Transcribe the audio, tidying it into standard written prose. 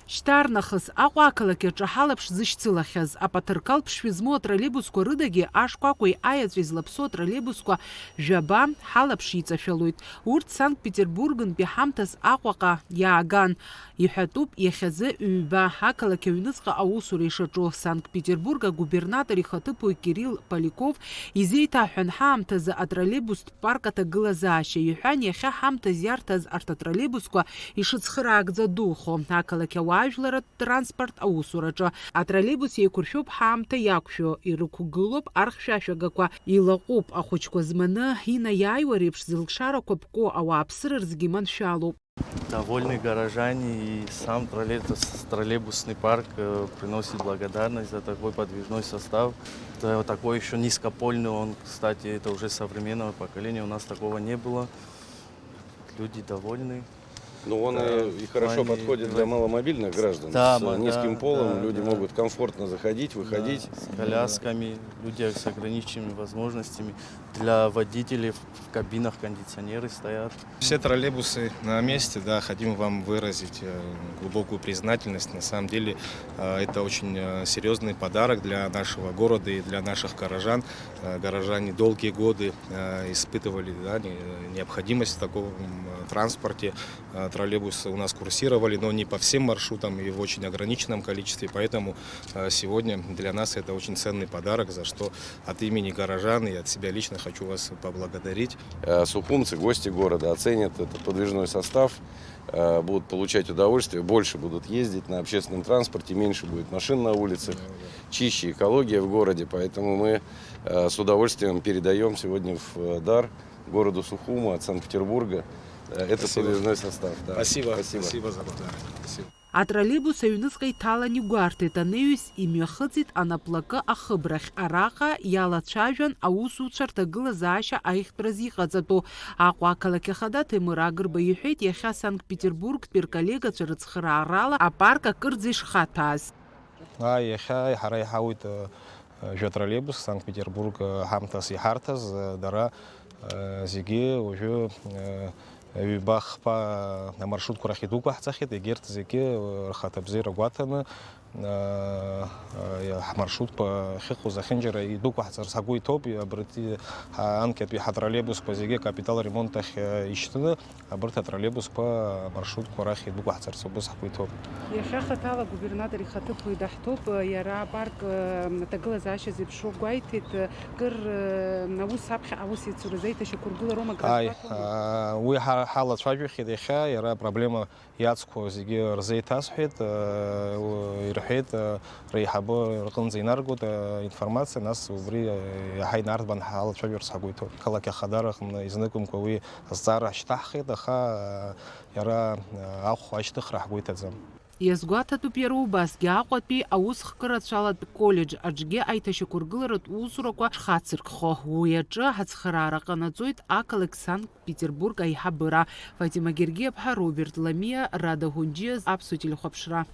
Шьҭарнахыс Аҟәа ақалақь аҿы ҳалаԥш зышьцылахьаз апаҭырқал ԥшшәы змоу атроллейбусқәа рыдагьы ашкәакәеи аиаҵәеи злаԥсоу атроллейбусқәа жәаба ҳалаԥш иҵашәалоит. Урҭ Санкт-Петербургнтәи ҳамҭас Аҟәаҟа иааган. Иҳәатәуп иахьазы ҩба ақалақь аҩныҵҟа аусура ишаҿу. Санкт-Петербург агубернатор ихаҭыԥуаҩ Кирилл Поляков изеиҭаҳәан ҳаамҭазы атроллейбустә парк аҭагылазаашьа. Иҳәан иахьа ҳамҭас иарҭаз арҭ атроллейбусқәа ишыцхыраагӡа духо. Ақалақь ауаажәларатә транспорт аусураҿы атроллейбус еиқәыршәоуп ҳаамҭа иақәшәо, ирықәгылоуп архьшәашәагақәа, илаҟәуп ахәыҷқәа зманы инаиааиуа реиԥш зылшарақәа ԥку ауааԥсыра рзгьы маншәалоуп. Довольны горожане, и сам троллейбусный парк приносит благодарность за такой подвижной состав. Это такой еще низкопольный он, кстати, это уже современного поколения, у нас такого не было. Люди довольны. Но он и хорошо подходит для маломобильных граждан. Да, с низким полом да, люди могут комфортно заходить, выходить. Да, с колясками, люди с ограниченными возможностями. Для водителей в кабинах кондиционеры стоят. Все троллейбусы на месте, да, хотим вам выразить глубокую признательность. На самом деле это очень серьезный подарок для нашего города и для наших горожан. Горожане долгие годы испытывали, да, необходимость в таком транспорте. Троллейбусы у нас курсировали, но не по всем маршрутам и в очень ограниченном количестве. Поэтому сегодня для нас это очень ценный подарок, за что от имени горожан и от себя лично хочу вас поблагодарить. Сухумцы, гости города оценят этот подвижной состав, будут получать удовольствие, больше будут ездить на общественном транспорте, меньше будет машин на улицах, чище экология в городе. Поэтому мы с удовольствием передаем сегодня в дар городу Сухуму от Санкт-Петербурга этот подвижной состав. Да. Спасибо за благодарность. Спасибо. Атроллейбус аҩныҵҟа иҭалан игәарҭеит, анаҩс имҩахыҵит анаплакы ахыбрахь. Араҟа иалацәажәан аусуцәа рҭагылазаашьа аихтәраз иҟаҵатәу. Аҟәа ақалақь ахада Ҭемыр Агрба иҳәеит, иахьа Санкт-Петербургтәи рколлегацәа рыцхыраарала апарк акырӡа ишхаҭәааз. Иахьа ҳара иҳауит жәатроллейбус Санкт-Петербург ҳамҭас иҳарҭаз дара зегьы уажәы ҩба хԥа амаршрутқәа рахь идәықәаҳҵахьеит, егьырҭ зегьы рхаҭабзиара гәаҭаны ҳмаршрутқәа ахьыҟоу зехьынџьара идәықәаҳҵарц ҳгәы иҭоуп. Абарҭ анкьатәи ҳатроллейбусқәа зегьы капитал ремонт ахь ишьҭны абарҭ атроллейбусқәа амаршрутқәа рахь идәықәаҳҵарц убас ҳгәы иҭоуп. Иахьа хаҭала губернатор ихаҭыԥуаҩ даҳҭоуп, иара апарк аҭагылазаашьа зеиԥшроу гәаиҭеит, кыр аус аԥхьа аус иацуразы аиҭашьақәыргылароума? Уи ҳалацәажәахьеит иахьа, иара апроблема иацқәоу зегьы рзеиҭасҳәеит, ирҳәеит реиҳабы рҟынӡа инаргоит аинформациа, нас убри иаҳа инарҭбан ҳалацәажәарц ҳгәы иҭоуп. Ақалақь ахадараҟны изныкымкәа уи азҵаара ҳшьҭаҳхит, аха иара ахә ашьҭыхра ҳгәы иҭаӡам. Иазгәаҭатәуп иара убасгьы Аҟәатәи аусхкырацәалатә коллеџь аҿгьы аиҭашьақәыргыларатә усурақәа шхацыркхо. Уи аҿы ҳацхыраара ҟанаҵоит ақалақь Санкт-Петербург аиҳабыра. Фатима Гергиаԥҳа, Роберт Ламиа, Рада Ҳунџьиа, Аԥсуа телехәаԥшра.